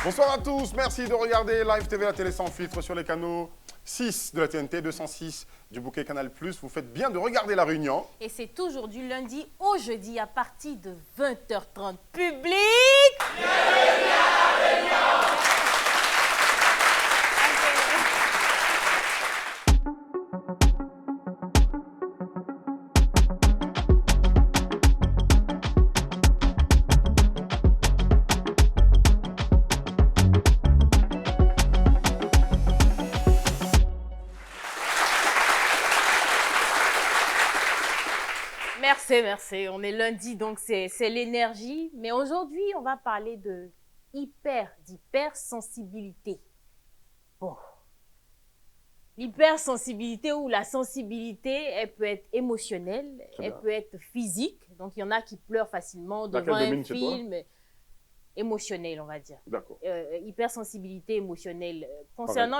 Bonsoir à tous, merci de regarder Live TV, la télé sans filtre sur les canaux 6 de la TNT, 206 du bouquet Canal+. Vous faites bien de regarder La Réunion. Et c'est toujours du lundi au jeudi à partir de 20h30. Public! Bienvenue à La Réunion! Merci. On est lundi, donc c'est l'énergie. Mais aujourd'hui, on va parler d'hypersensibilité. Bon. L'hypersensibilité ou la sensibilité, elle peut être émotionnelle, elle peut être physique. Donc, il y en a qui pleurent facilement devant un film. Émotionnel, on va dire. D'accord. Hypersensibilité émotionnelle. Concernant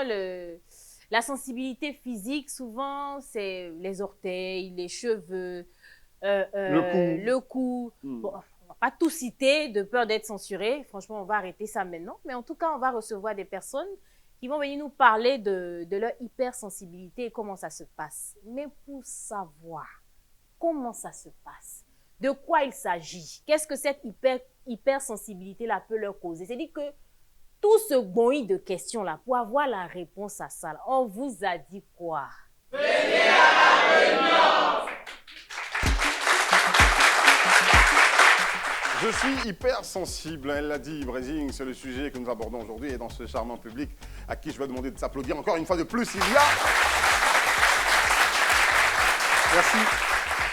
la sensibilité physique, souvent, c'est les orteils, les cheveux, le cou. Bon, on va pas tout citer de peur d'être censuré. Franchement, on va arrêter ça maintenant. Mais en tout cas, on va recevoir des personnes qui vont venir nous parler de leur hypersensibilité et comment ça se passe. Mais pour savoir comment ça se passe, de quoi il s'agit, qu'est-ce que cette hypersensibilité-là peut leur causer, c'est-à-dire que tout ce bonheur de questions-là, pour avoir la réponse à ça, là, on vous a dit quoi? Venez à La Réunion! Je suis hypersensible, elle l'a dit, Brésil, c'est le sujet que nous abordons aujourd'hui et dans ce charmant public à qui je vais demander de s'applaudir encore une fois de plus, il y a... Merci.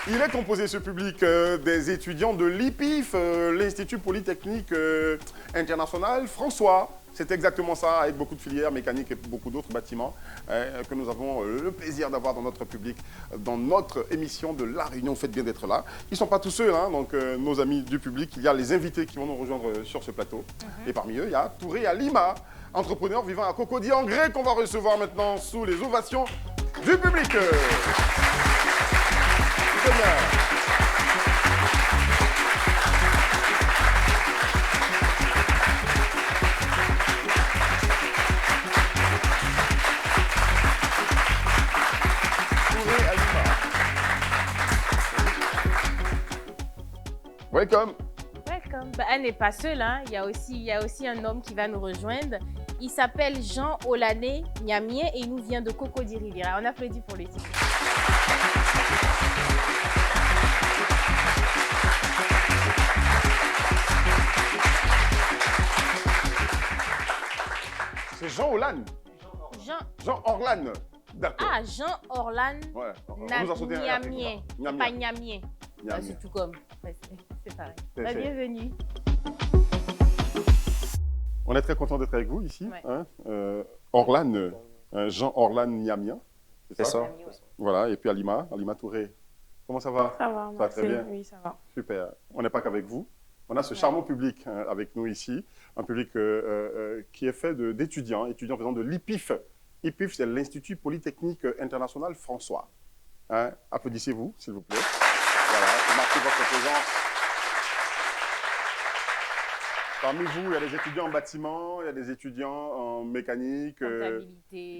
Il est composé, ce public, des étudiants de l'IPIF, l'Institut Polytechnique International François. C'est exactement ça, avec beaucoup de filières mécaniques et beaucoup d'autres bâtiments que nous avons le plaisir d'avoir dans notre public, dans notre émission de La Réunion. Vous faites bien d'être là. Ils ne sont pas tous seuls, hein, donc nos amis du public. Il y a les invités qui vont nous rejoindre sur ce plateau. Et parmi eux, il y a Touré Alima, entrepreneur vivant à Cocody en Grès, qu'on va recevoir maintenant sous les ovations du public. Welcome. Bah, elle n'est pas seule, hein. Il y a aussi un homme qui va nous rejoindre. Il s'appelle Jean Olané Niamien et il nous vient de Cocody Riviera. On applaudit pour lui. C'est Jean Orlan. Jean Orlan. D'accord. Ah, Jean Orlan Niamien. Pas Niamien. C'est tout comme. C'est pareil. Bienvenue. On est très content d'être avec vous ici. Ouais. Hein, Orlan, Jean Orlan Niamien. C'est ça. Voilà, et puis Alima Touré. Comment ça va? Ça va, ça va très bien. Oui, ça va. Super. On n'est pas qu'avec vous. On a ce charmant public avec nous ici, un public qui est fait d'étudiants, étudiants faisant de l'IPIF. IPIF, c'est l'Institut Polytechnique International François. Hein? Applaudissez-vous, s'il vous plaît. Voilà, marquez votre présence. Parmi vous, il y a des étudiants en bâtiment, il y a des étudiants en mécanique,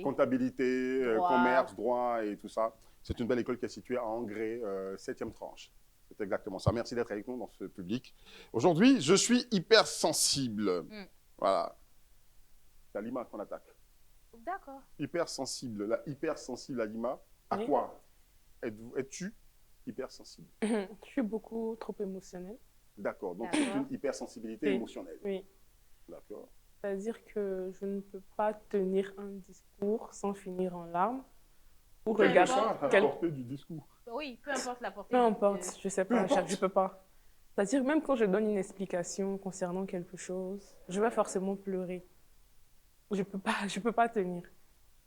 comptabilité, commerce, droit et tout ça. C'est une belle école qui est située à Angrès, 7e tranche. C'est exactement ça. Merci d'être avec nous dans ce public. Aujourd'hui, je suis hypersensible. Voilà. C'est Alima qu'on attaque. D'accord. Hypersensible. La hypersensible, Alima, à quoi es-tu hypersensible? Je suis beaucoup trop émotionnelle. D'accord. Donc, c'est une hypersensibilité émotionnelle. Oui. D'accord. C'est-à-dire que je ne peux pas tenir un discours sans finir en larmes. Ou regarder la portée du discours. Oui, peu importe la portée. Peu importe, je ne sais pas, je ne peux pas. C'est-à-dire même quand je donne une explication concernant quelque chose, je vais forcément pleurer. Je peux pas tenir.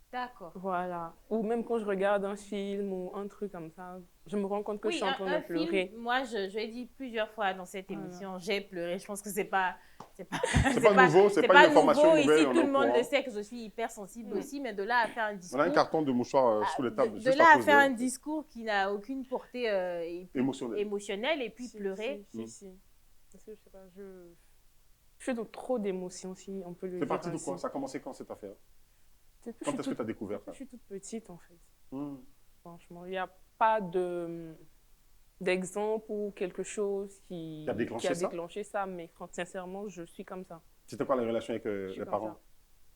D'accord. Voilà. Ou même quand je regarde un film ou un truc comme ça, je me rends compte que je suis en train de pleurer. Film, moi, je l'ai dit plusieurs fois dans cette émission, j'ai pleuré. Je pense que c'est pas nouveau, c'est pas une information nouvelle. Ici, tout le monde le sait que je suis hypersensible aussi, mais de là à faire un discours... On a un carton de mouchoir sous les tables. De là à faire un discours qui n'a aucune portée émotionnelle et puis pleurer. Si. Parce que je sais pas, Je suis dans trop d'émotions, si on peut le C'est dire parti de ainsi. quoi? Ça a commencé quand cette affaire? Depuis Quand est-ce que tu as découvert ça? je suis toute petite, en fait. Hmm. Franchement, il n'y a pas d'exemple ou quelque chose qui Qui a déclenché ça? déclenché ça, mais sincèrement, je suis comme ça. C'était quoi la relation avec Je suis les comme parents?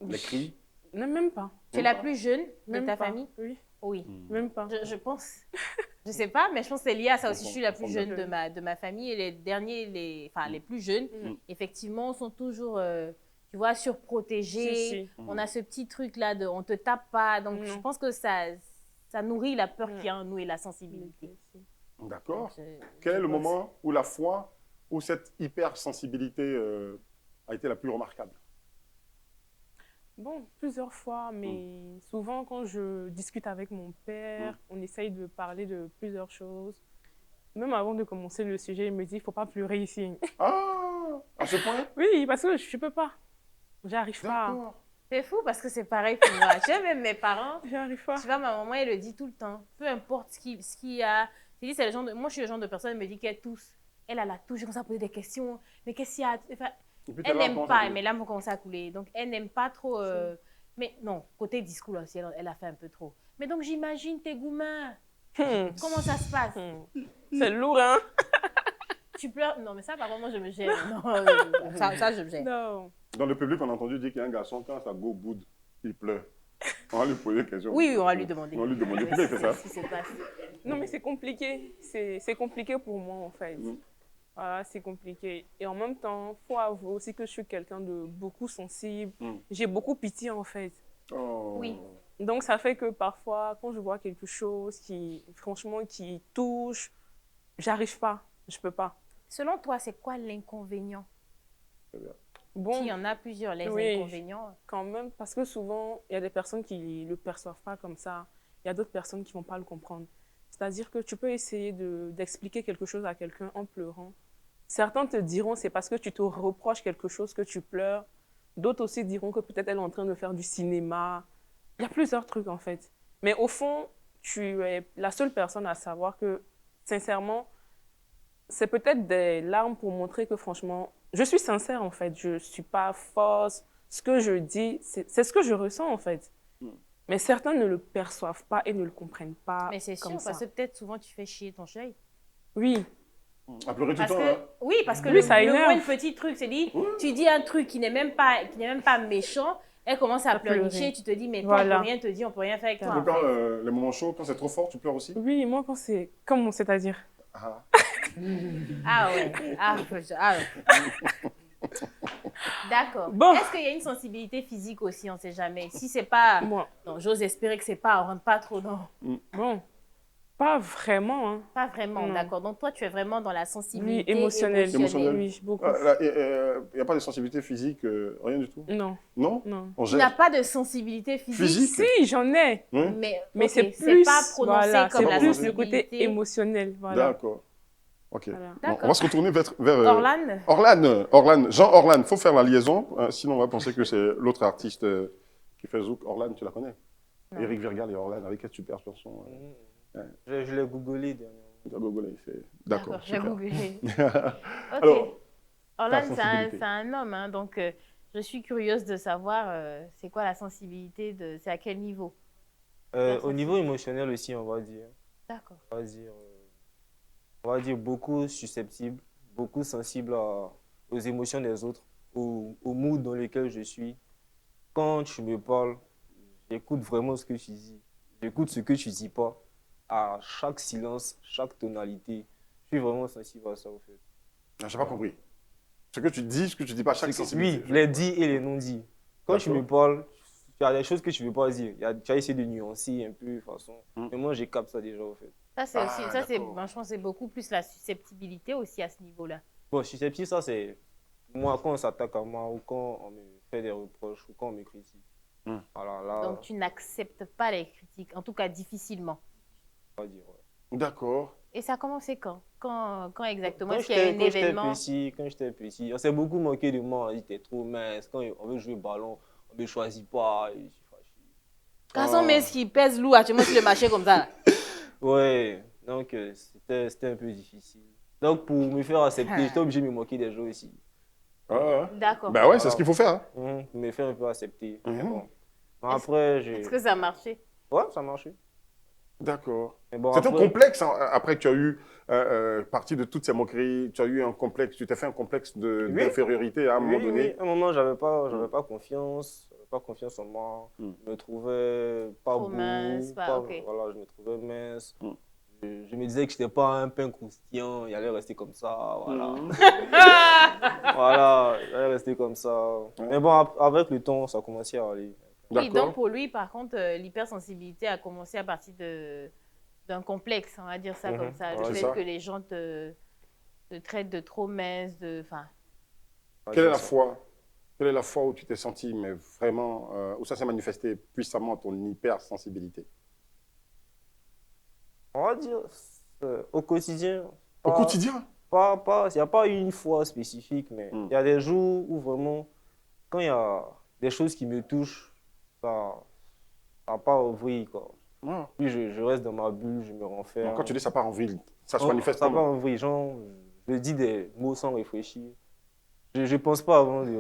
ça. Les cris? Non, même pas. Tu es la plus jeune de Même ta pas. famille? Oui, Oui. même pas. Je pense. Je sais pas, mais je pense que c'est lié à ça aussi. Je suis la plus Comprends. jeune de ma famille et les derniers, les plus jeunes, effectivement, sont toujours, tu vois, surprotégés. Si, si. On a ce petit truc-là de on te tape pas. Donc, Non. je pense que ça nourrit la peur qu'il y a en nous et la sensibilité. D'accord. Donc, Quel est je le pense. moment ou la fois où cette hypersensibilité a été la plus remarquable? Bon, plusieurs fois, mais souvent quand je discute avec mon père, on essaye de parler de plusieurs choses. Même avant de commencer le sujet, il me dit, il ne faut pas pleurer ici. Ah, à ce point? Oui, parce que je ne peux pas. J'arrive pas. D'accord. C'est fou parce que c'est pareil pour moi. J'aime même mes parents. J'arrive pas. Tu vois, ma maman, elle le dit tout le temps. Peu importe ce qu'il y a. Je dis, c'est le genre de... Moi, je suis le genre de personne, elle me dit qu'elle tousse. Elle a toujours commencé à poser des questions. Mais qu'est-ce qu'il y a? Enfin, Et puis, elle t'es là, n'aime comment pas, ça mais là, on commence à couler. Donc, elle n'aime pas trop. Mais non, côté discours aussi, elle a fait un peu trop. Mais donc, j'imagine tes gourmands. Comment ça se passe? C'est lourd, hein? Tu pleures? Non, mais ça, par contre, moi, je me gêne. Non, ça, je me gêne. Non. Dans le public, on a entendu dire qu'il y a un garçon, quand ça go boude, il pleure. On va lui poser une question. Oui, on va lui demander. On va lui demander pourquoi il fait ça. Si c'est pas... Non, mais c'est compliqué. C'est compliqué pour moi, en fait. Voilà, c'est compliqué. Et en même temps, il faut avouer aussi que je suis quelqu'un de beaucoup sensible. J'ai beaucoup pitié, en fait. Oh. Oui. Donc, ça fait que parfois, quand je vois quelque chose qui, franchement, qui touche, j'arrive pas. Je peux pas. Selon toi, c'est quoi l'inconvénient? Bon, Il y en a plusieurs, les oui, inconvénients. quand même, parce que souvent, il y a des personnes qui ne le perçoivent pas comme ça. Il y a d'autres personnes qui ne vont pas le comprendre. C'est-à-dire que tu peux essayer d'expliquer quelque chose à quelqu'un en pleurant. Certains te diront c'est parce que tu te reproches quelque chose que tu pleures. D'autres aussi diront que peut-être elle est en train de faire du cinéma. Il y a plusieurs trucs en fait. Mais au fond, tu es la seule personne à savoir que, sincèrement, c'est peut-être des larmes pour montrer que franchement, je suis sincère en fait. Je ne suis pas fausse. Ce que je dis, c'est ce que je ressens en fait. Mais certains ne le perçoivent pas et ne le comprennent pas. Mais c'est sûr, comme ça. parce que peut-être souvent tu fais chier ton chéri. Oui. À pleurer tout le Parce temps, que, hein? oui, parce que Oui, ça le énerve. moins petit truc, c'est dit, tu dis un truc qui n'est même pas méchant, elle commence à pleurnicher, tu te dis, mais toi, Voilà. on peut rien te dire, on peut rien faire avec toi. Donc, en quand fait. les moments chauds, quand c'est trop fort, tu pleures aussi? Oui, moi quand c'est... Comment c'est-à-dire? Ah. Ah ouais. Ah ouais. D'accord. Bon. Est-ce qu'il y a une sensibilité physique aussi, on ne sait jamais. Si c'est pas... Moi, Non, j'ose espérer que c'est pas, on rentre pas trop dans... bon, pas vraiment. Hein. Pas vraiment, Non. d'accord. Donc toi, tu es vraiment dans la Oui, sensibilité émotionnel. Émotionnel. Oui, beaucoup. Il n'y a pas de sensibilité physique, rien du tout? Non, Non? non. On Tu n'as gère. pas de sensibilité physique, Physique? Si, j'en ai. Hein? mais c'est ok, plus, pas prononcé voilà, comme c'est la plus le sensibilité. côté émotionnel. Voilà. D'accord. Ok. Voilà. Bon, D'accord. on va se retourner vers Orlan, Orlan. Jean Orlan, il faut faire la liaison, sinon on va penser que c'est l'autre artiste qui fait Zouk. Orlan, tu la connais? Non. Eric Virgal et Orlan, avec quelle super chanson. Je l'ai googlé dernièrement. Tu as googlé, d'accord. j'ai super. googlé. Ok. Alors, Orlan, ta sensibilité. c'est un homme, hein, donc je suis curieuse de savoir c'est quoi la sensibilité, c'est à quel niveau? Au niveau émotionnel aussi, on va dire. D'accord. On va dire beaucoup susceptible, beaucoup sensible aux émotions des autres, au mood dans lequel je suis. Quand tu me parles, j'écoute vraiment ce que tu dis. J'écoute ce que tu dis pas. À chaque silence, chaque tonalité. Je suis vraiment sensible à ça, en fait. Ah, j'ai pas compris. Ce que tu dis, ce que tu dis pas, chaque sensibilité. Oui, les dits et les non-dits. Quand tu me parles, tu as des choses que tu ne veux pas dire. Tu as essayé de nuancer un peu, de façon. Mais moi, j'ai capté ça déjà, en fait. Ça, c'est aussi, ça, c'est, d'accord. ben, je pense que c'est beaucoup plus la susceptibilité aussi à ce niveau-là. Bon, susceptible, ça, c'est moi, quand on s'attaque à moi ou quand on me fait des reproches ou quand on me critique. Alors là, Donc, tu n'acceptes pas les critiques, en tout cas difficilement. on va dire, ouais. D'accord. Et ça a commencé quand? Quand exactement? Quand Est-ce qu'il y a eu un événement? quand j'étais petit, on s'est beaucoup moqué de moi. On dit, t'es trop mince. Quand on veut jouer au ballon, on ne me choisit pas. Et je suis fâché. Garçon, mais ce qui pèse lourd actuellement sur le marché comme ça. Ouais, donc c'était un peu difficile. Donc pour me faire accepter, Ah. j'étais obligé de me moquer des gens aussi. D'accord. Ben ouais, c'est ce qu'il faut faire. Hein. Me faire un peu accepter. Mais Mhm. bon. Après, Est-ce que ça a marché? Ouais, ça a marché. D'accord. Mais bon, C'est un après, complexe, hein, après que tu as eu, partie de toutes ces moqueries, tu as eu un complexe, tu t'es fait un complexe Oui. d'infériorité à un moment donné. oui, à un moment, j'avais pas confiance. J'avais pas confiance en moi. Je me trouvais pas Trop beau. mince, ok. Voilà, je me trouvais mince. Mm. Je me disais que je n'étais pas un pain croustillant. Il allait rester comme ça. Voilà. Voilà, il allait rester comme ça. Mais bon, avec le temps, ça a commencé à aller. Oui, D'accord. donc pour lui, par contre, l'hypersensibilité a commencé à partir d'un complexe, on va dire ça comme ça. Le Ouais, c'est fait ça. que les gens te traitent de trop mince, enfin, Ouais, Quelle est c'est la ça. fois? Quelle est la fois où tu t'es senti, mais vraiment, où ça s'est manifesté puissamment ton hypersensibilité? On va dire, au quotidien. Au pas- quotidien? Il n'y a pas une fois spécifique, mais il y a des jours où vraiment, quand il y a des choses qui me touchent, ça n'a pas envie, quoi. Ouais. Puis je reste dans ma bulle, je me renferme. Donc, quand tu dis ça part en ville, ça se Non, manifeste ça part comment? en vrille, genre, je dis des mots sans réfléchir. Je pense pas je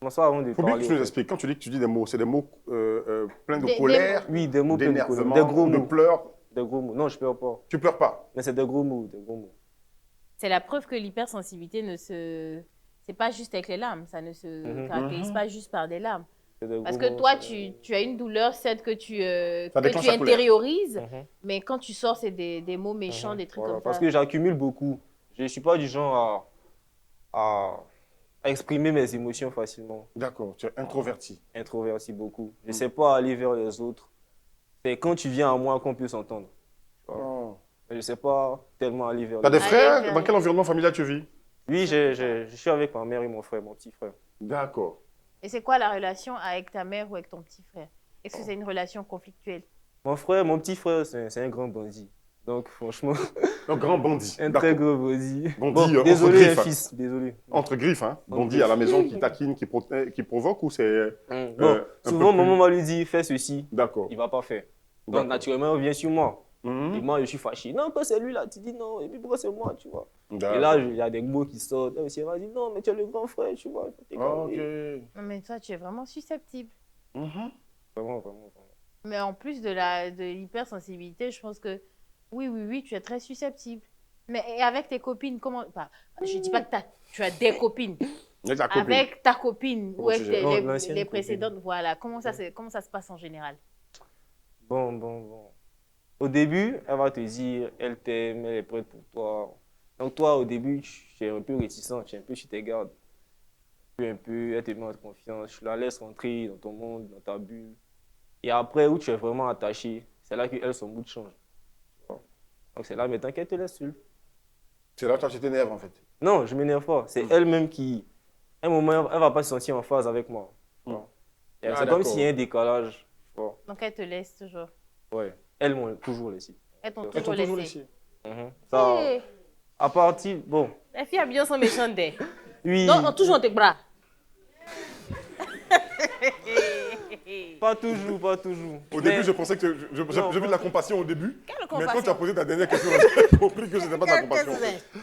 pense pas avant de Il faut bien que parler. tu nous en fait. expliques. Quand tu dis que tu dis des mots, c'est des mots pleins de Des colère, Oui, des mots pleins de colère, d'énervement, des gros de mots. pleurs. Des gros mots. Non, je pleure pas. Tu pleures pas. Mais c'est des gros mots, des gros mots. c'est la preuve que l'hypersensibilité c'est pas juste avec les larmes, ça ne se caractérise pas juste par des larmes. C'est des Parce gros que mots, toi, c'est tu as une douleur, certes, que tu déclenche la colère. intériorises, mais quand tu sors, c'est des mots méchants, des trucs Voilà, comme parce ça. que j'accumule beaucoup. Je ne suis pas du genre à exprimer mes émotions facilement. D'accord, tu es introverti. Introverti beaucoup. Je ne sais pas aller vers les autres. C'est quand tu viens à moi qu'on peut s'entendre. Oh. Mais je ne sais pas tellement aller vers Tu as les des autres. frères? vers- Dans quel environnement familial tu vis? Oui, je suis avec ma mère et mon frère, mon petit frère. D'accord. Et c'est quoi la relation avec ta mère ou avec ton petit frère? Est-ce que c'est une relation conflictuelle? Mon petit frère, c'est un grand bandit. Donc, franchement, Un grand bandit. un D'accord. très gros bandit. Bandit, entre Désolé, griffes, un hein. fils, désolé. Entre griffes, hein? Entre Bandit à la griffes. maison qui taquine, qui provoque ou c'est Bon, un souvent, peu maman plus- va lui dire, fais ceci. D'accord. Il ne va pas faire. D'accord. Donc, naturellement, il vient sur moi. Mhm. Et moi, je suis fâché. Non, quand c'est lui là, tu dis non. Et puis, pourquoi c'est moi, tu vois? Et D'accord. là, il y a des mots qui sortent. Et aussi, elle va dire, non, mais tu es le grand frère, tu vois. T'es Ok. calmé. Non, mais toi, tu es vraiment susceptible. Mhm. Vraiment, vraiment, vraiment. Mais en plus de l'hypersensibilité, je pense que oui, tu es très susceptible. Mais et avec tes copines, comment... Enfin, je dis pas que tu as des copines. Avec ta copine. Avec ta copine Comment ou avec tu gères? Non, les l'ancienne copine. précédentes, voilà. Comment ça se passe en général? Bon. Au début, elle va te dire, elle t'aime, elle est prête pour toi. Donc toi, au début, tu es un peu réticent, tu es un peu sur tes gardes. Un peu, elle te met en confiance, tu la laisses rentrer dans ton monde, dans ta bulle. Et après, où tu es vraiment attaché, c'est là qu'elle, son mood change. Tu vois. Donc c'est là maintenant qu'elle te laisse seule. C'est là que toi, tu t'énerves, en fait. Non, je m'énerve pas. C'est elle-même qui, à un moment, elle va pas se sentir en phase avec moi. Tu vois. Et Ah, c'est comme d'accord. s'il y a un décalage. Tu vois. Donc, elle te laisse toujours. Ouais. Elles m'ont toujours laissé. Elles t'ont Elles t'ont toujours toujours laissé. laissé. Ça, Hey, à partir, bon, les filles bien sont méchantes. oui, Non, toujours dans tes bras. pas toujours, pas toujours. Au Mais- début, je pensais que j'ai vu de la compassion au début. Quelle Mais quand tu as compassion. posé ta dernière question, j'ai compris que ce n'était pas de la compassion.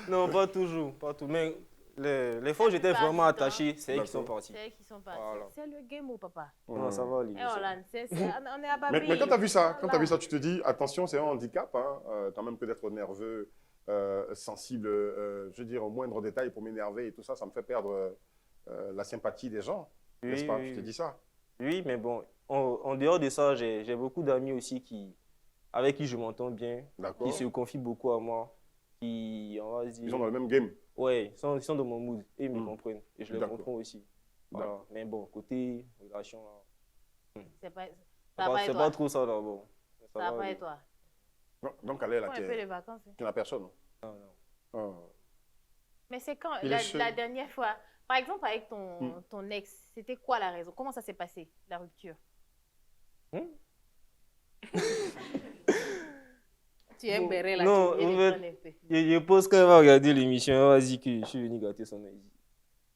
Non, pas toujours, pas tout. Mais les fois où j'étais Pas vraiment du temps. attaché, c'est elles qui sont D'accord. parties. C'est elles qui sont parties. Voilà. C'est le game, mon papa. Non, ça va, Eh, Olivier. Hollande, on est à Babi. Mais quand tu as vu ça, tu te dis, attention, c'est un handicap, hein, quand même que d'être nerveux, sensible, je veux dire, au moindre détail pour m'énerver et tout ça, ça me fait perdre la sympathie des gens, n'est-ce pas? Oui, Je te dis ça. oui, mais bon, en dehors de ça, j'ai beaucoup d'amis aussi avec qui je m'entends bien, D'accord. qui se confient beaucoup à moi, qui, on va Ils sont dire, dans le même game. ouais, ils sont dans mon mood et ils me comprennent. Et je les D'accord. comprends aussi. Voilà. Mais bon, côté relation, là, C'est pas, ça c'est va pas, et c'est toi. pas trop ça d'abord. Mais Ça va va aller. et toi. Donc, elle est là, Prends un peu les vacances. tu n'as personne. Non, non. Oh. Mais c'est quand Il est seul. la dernière fois, par exemple avec ton ex, c'était quoi la raison? Comment ça s'est passé, la rupture? Tu aimes Béré là, Non, tu viens en de fait, prendre un peu. Je pense qu'elle va regarder l'émission, elle va dire que je suis venu gâter son avis.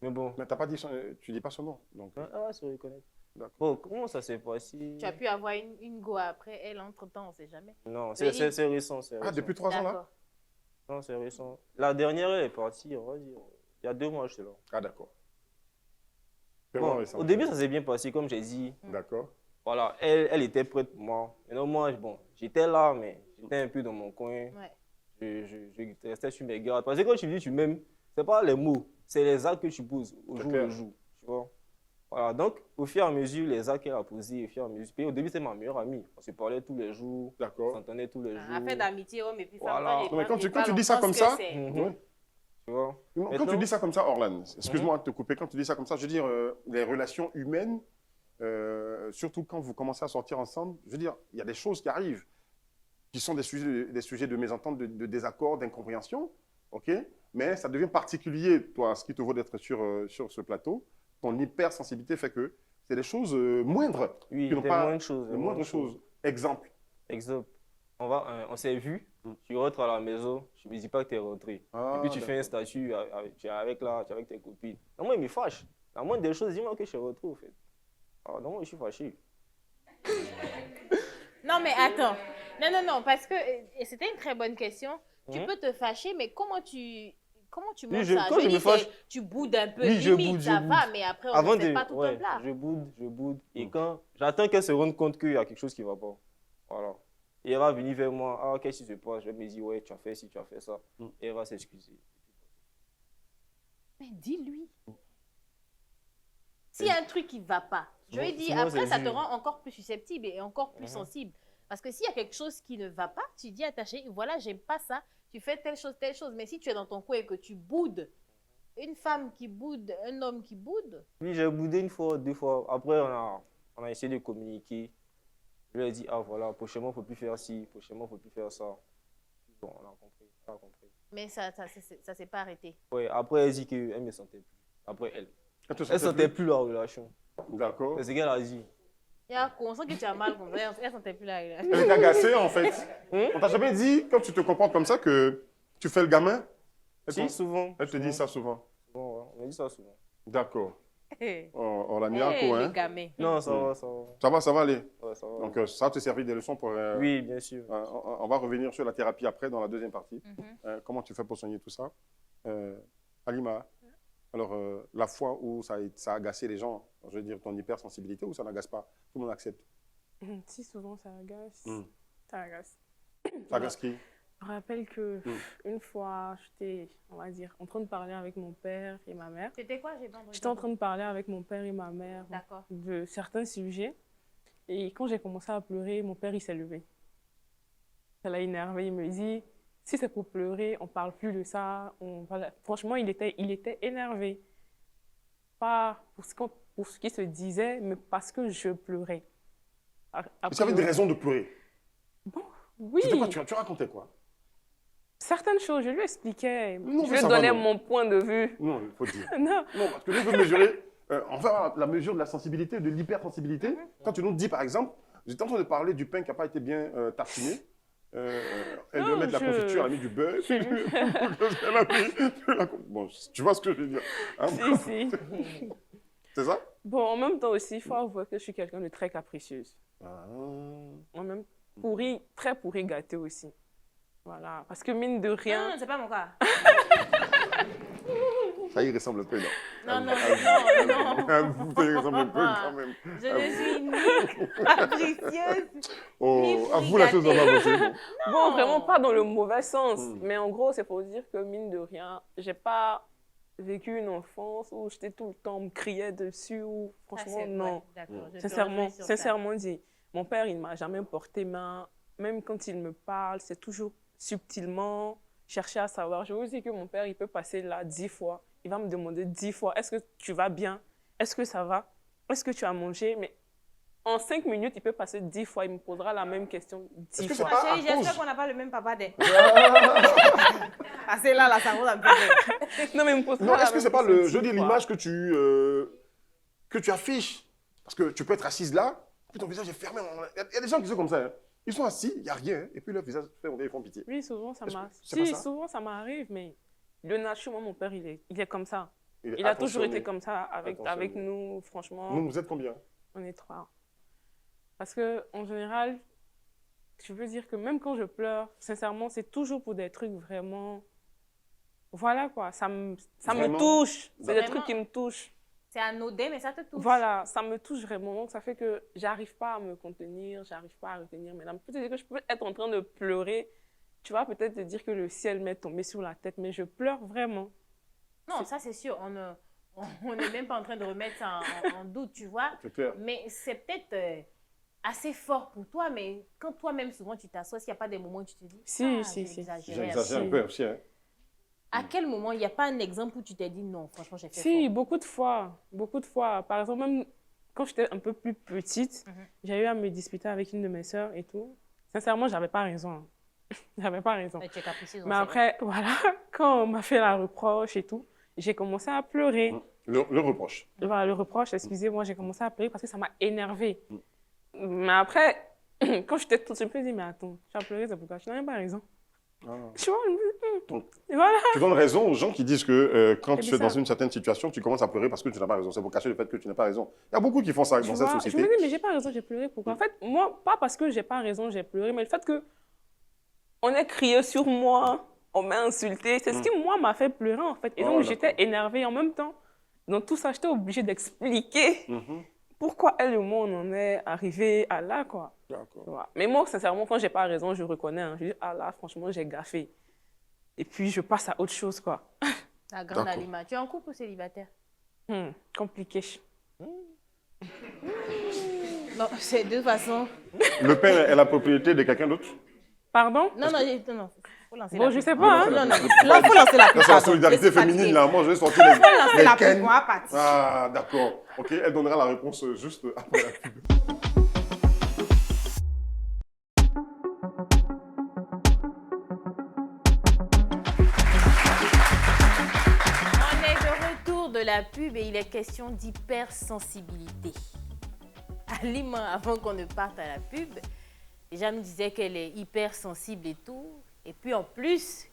Mais bon, Mais t'as pas dit tu dis pas son nom. Donc, elle va se reconnaître. D'accord. Bon, comment ça s'est passé? Tu as pu avoir une go après elle entre-temps, on ne sait jamais. Non, Mais c'est récent, c'est Ah, récent. depuis 3 ans là? D'accord. Non, c'est récent. La dernière, elle est partie, on va dire, Il y a 2 mois, j'étais là. Ah, d'accord. Bon, au début, ça s'est bien passé, comme j'ai dit. D'accord. Voilà, elle était prête pour moi. Maintenant, moi, bon, j'étais là, mais j'étais un peu dans mon coin. Ouais. Je restais sur mes gardes. Parce que quand tu dis tu m'aimes, ce n'est pas les mots, c'est les actes que tu poses au jour le jour. Tu vois? Voilà, donc, au fur et à mesure, les actes qu'elle a posés, au fur et à mesure. Puis au début, c'était ma meilleure amie. On se parlait tous les jours. D'accord. On s'entendait tous les jours. Affaire d'amitié, homme et puis femme. Voilà. Non, mais quand tu dis ça comme ça, tu vois? quand tu dis ça comme ça, Orlan, excuse-moi de te couper, quand tu dis ça comme ça, je veux dire, les relations humaines, surtout quand vous commencez à sortir ensemble, je veux dire, il y a des choses qui arrivent, qui sont des sujets de mésentente, de désaccord, d'incompréhension, ok? Mais ça devient particulier, toi, ce qui te vaut d'être sur ce plateau. Ton hypersensibilité fait que c'est des choses moindres. Oui, qui n'ont pas moindres choses. les moindres choses. Exemple. Exemple. On s'est vu, tu rentres à la maison, je ne me dis pas que tu es rentré. Ah, et puis tu fais un statut avec tes copines. Non, moi, il me fâche. La moindre des choses, dis-moi que je suis rentré, au fait. Ah, non, moi, je suis fâché. Non, mais attends. Non, parce que et c'était une très bonne question. Tu peux te fâcher, mais comment tu montres ça? Quand je me fâche, tu boudes un peu, oui, limite, ça va, mais après, on ne fait pas tout un plat. Je boude. Et quand j'attends qu'elle se rende compte qu'il y a quelque chose qui ne va pas. Voilà. Et elle va venir vers moi. Ah, qu'est-ce qui se passe? Je vais me dire, ouais, tu as fait ci, tu as fait ça. Et elle va s'excuser. Mais dis-lui. S'il y a un truc qui ne va pas, je lui dis, Souvent, après, ça te rend encore plus susceptible et encore plus sensible. Parce que s'il y a quelque chose qui ne va pas, tu dis à ta chérie, voilà, j'aime pas ça, tu fais telle chose. Mais si tu es dans ton coin et que tu boudes, une femme qui boude, un homme qui boude. Oui, j'ai boudé 1 fois, 2 fois. Après, on a essayé de communiquer. Je lui ai dit, ah voilà, prochainement, il ne faut plus faire ci, prochainement, il ne faut plus faire ça. Bon, on a compris. Mais ça s'est pas arrêté. Oui, après, elle dit qu'elle ne me sentait plus. Après, elle ne sentait plus plus la relation. D'accord. C'est ce qu'elle a dit. On sent que tu as mal comme ça, elle ne sentait plus la relation. Elle est agacée, en fait. On t'a jamais dit, quand tu te comportes comme ça, que tu fais le gamin? Si, souvent. Elle te dit ça souvent? Souvent, ouais. On me dit ça souvent. D'accord. On l'a mis Le hein? gamin. Non, ça va. Ça va aller. Ouais, ça va. Donc, ça va te servir des leçons pour... oui, bien sûr. On va revenir sur la thérapie après, dans la deuxième partie. Comment tu fais pour soigner tout ça? Halima, alors, la fois où ça a agacé les gens, je veux dire ton hypersensibilité, ou ça n'agace pas? Tout le monde accepte? Si, souvent, ça agace. Ça agace. Ça agace qui? Je me rappelle qu'une fois, j'étais, on va dire, en train de parler avec mon père et ma mère. C'était quoi? J'ai pas entendu. J'étais en train de parler avec mon père et ma mère de certains sujets. Et quand j'ai commencé à pleurer, mon père, il s'est levé. Ça l'a énervé. Il me dit, si c'est pour pleurer, on ne parle plus de ça. Franchement, il était énervé. Pas pour ce qui se disait, mais parce que je pleurais. Tu avais des raisons de pleurer? Bon, oui. C'était quoi? Tu racontais quoi? Certaines choses, je lui expliquais. Non, je lui donnais mon point de vue. Non, il faut dire. Non, parce que je veux mesurer, on va la mesure de la sensibilité, de l'hypersensibilité. Quand tu nous dis, par exemple, j'étais en train de parler du pain qui n'a pas été bien tartiné. Elle doit mettre de la confiture, elle a mis du beurre. Bon, tu vois ce que je veux dire? Hein? Si. C'est ça? Bon, en même temps aussi, il faut avouer que je suis quelqu'un de très capricieuse. En même très pourri gâté aussi. Voilà, parce que mine de rien... Non, c'est pas mon cas. Ça y ressemble un peu, non? Non. Ça y ressemble un peu quand même. Je ne suis ni capricieuse, ni avoue la chose, on va bosser. Bon, vraiment pas dans le mauvais sens. Mais en gros, c'est pour dire que mine de rien, j'ai pas vécu une enfance où j'étais tout le temps, on me criait dessus. Ou, franchement, non. Sincèrement dit, mon père, il ne m'a jamais porté main. Même quand il me parle, c'est toujours subtilement chercher à savoir. Je vous dis que mon père, il peut passer là 10 fois. Il va me demander 10 fois, est-ce que tu vas bien? Est-ce que ça va? Est-ce que tu as mangé? Mais en 5 minutes, il peut passer 10 fois. Il me posera la même question 10 fois. Chérie, j'espère qu'on n'a pas le même papa Parce que là, ça vaut un peu. Non, mais il me posera non, est-ce que c'est pas l'image que tu affiches? Parce que tu peux être assise là, puis ton visage est fermé. Il y a des gens qui sont comme ça. Hein. Ils sont assis, il n'y a rien, et puis leur visage fait, ils font pitié. Oui, souvent ça m'arrive. Souvent ça m'arrive, mais le nature, moi, mon père, il est comme ça. Il a toujours été comme ça avec nous, franchement. Vous êtes combien? On est 3. Parce qu'en général, je veux dire que même quand je pleure, sincèrement, c'est toujours pour des trucs vraiment Voilà quoi, ça me Vraiment? touche. C'est des Vraiment? trucs qui me touchent. C'est anodin, mais ça te touche. Voilà, ça me touche vraiment. Donc, ça fait que j'arrive pas à me contenir, j'arrive pas à retenir mes larmes. Peut-être que je peux être en train de pleurer. Tu vas peut-être te dire que le ciel m'est tombé sur la tête, mais je pleure vraiment. Non, ça c'est sûr. On n'est même pas en train de remettre ça en doute, tu vois. C'est clair. Mais c'est peut-être assez fort pour toi, mais quand toi-même, souvent, tu t'assois, est-ce qu'il n'y a pas des moments où tu te dis Si. j'ai exagéré un J'exagère peu. un peu aussi. Hein. À quel moment, il n'y a pas un exemple où tu t'es dit non, franchement, j'ai fait Si, fort. beaucoup de fois. Beaucoup de fois. Par exemple, même quand j'étais un peu plus petite, j'ai eu à me disputer avec une de mes sœurs et tout. Sincèrement, j'avais pas raison. J'avais pas raison. Mais tu es capricieuse, Mais on sait. après, voilà, quand on m'a fait la reproche et tout, j'ai commencé à pleurer. Le reproche. Voilà, le reproche, excusez-moi, j'ai commencé à pleurer parce que ça m'a énervée. Mais après, quand j'étais toute seule, je me suis dit, mais attends, tu as pleuré, c'est pourquoi tu n'as même pas raison. Ah. Tu vois, Donc, et voilà. tu donnes raison aux gens qui disent que quand C'est tu es dans bizarre. une certaine situation, tu commences à pleurer parce que tu n'as pas raison. C'est pour cacher le fait que tu n'as pas raison. Il y a beaucoup qui font ça Tu dans vois, cette je société. me dis, mais j'ai pas raison, j'ai pleuré. Pourquoi? En fait, moi, pas parce que j'ai pas raison, j'ai pleuré, mais le fait que on ait crié sur moi, on m'a insulté, c'est ce qui, moi, m'a fait pleurer, en fait. Et Oh, donc, d'accord. j'étais énervée en même temps. Dans tout ça, j'étais obligée d'expliquer pourquoi elle et moi, on en est arrivé à là, quoi. D'accord. Tu vois. Mais moi, sincèrement, quand j'ai pas raison, je reconnais. Hein. Je dis, ah là, franchement, j'ai gaffé. Et puis, je passe à autre chose, quoi. La grande D'accord. Alima. Tu es en couple ou célibataire? Compliqué. Non, c'est de toute façon. Le pain est la propriété de quelqu'un d'autre? Pardon? Non, non. Faut lancer Bon, la je pub. sais pas, hein. Non, là, faut lancer la pub. Ça, c'est la pardon. solidarité Je suis féminine, fatiguée. là. Moi, je vais sortir les, Faut lancer la ken. pub, on va partir. Ah, d'accord. OK, elle donnera la réponse juste après la pub. On est de retour de la pub et il est question d'hypersensibilité. Alima, avant qu'on ne parte à la pub, déjà nous disait qu'elle est hypersensible et tout. Et puis en plus,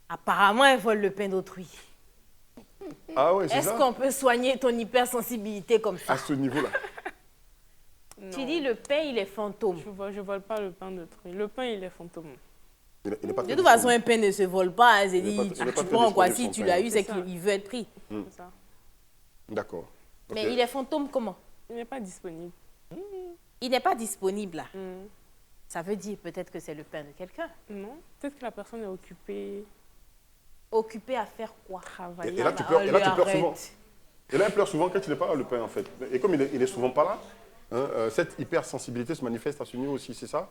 apparemment, elle vole le pain d'autrui. Ah ouais, c'est Est-ce ça? qu'on peut soigner ton hypersensibilité comme ça? À ce niveau-là. Tu dis le pain, il est fantôme. Je vole pas le pain de truc. Le pain, il est fantôme. Il n'est pas De très toute façon, disponible. un pain ne se vole pas. Hein. C'est Il est dit, pas- il est pas tu très prends quoi? disponible, Si son tu pain. l'as eu, c'est C'est ça. qu'il veut être pris. C'est ça. D'accord. Mais Ok. il est fantôme comment? Il n'est pas disponible. Il n'est pas disponible là. Hmm. Ça veut dire peut-être que c'est le pain de quelqu'un. Non. Peut-être que la personne est occupée, Occupé à faire quoi? travailler. Et là, tu bah, pleures, et là, lui, tu pleures arrête. souvent. Et là, elle pleure souvent quand il n'est pas là, le pain, en fait. Et comme il est souvent pas là, hein, cette hypersensibilité se manifeste à ce niveau aussi, c'est ça?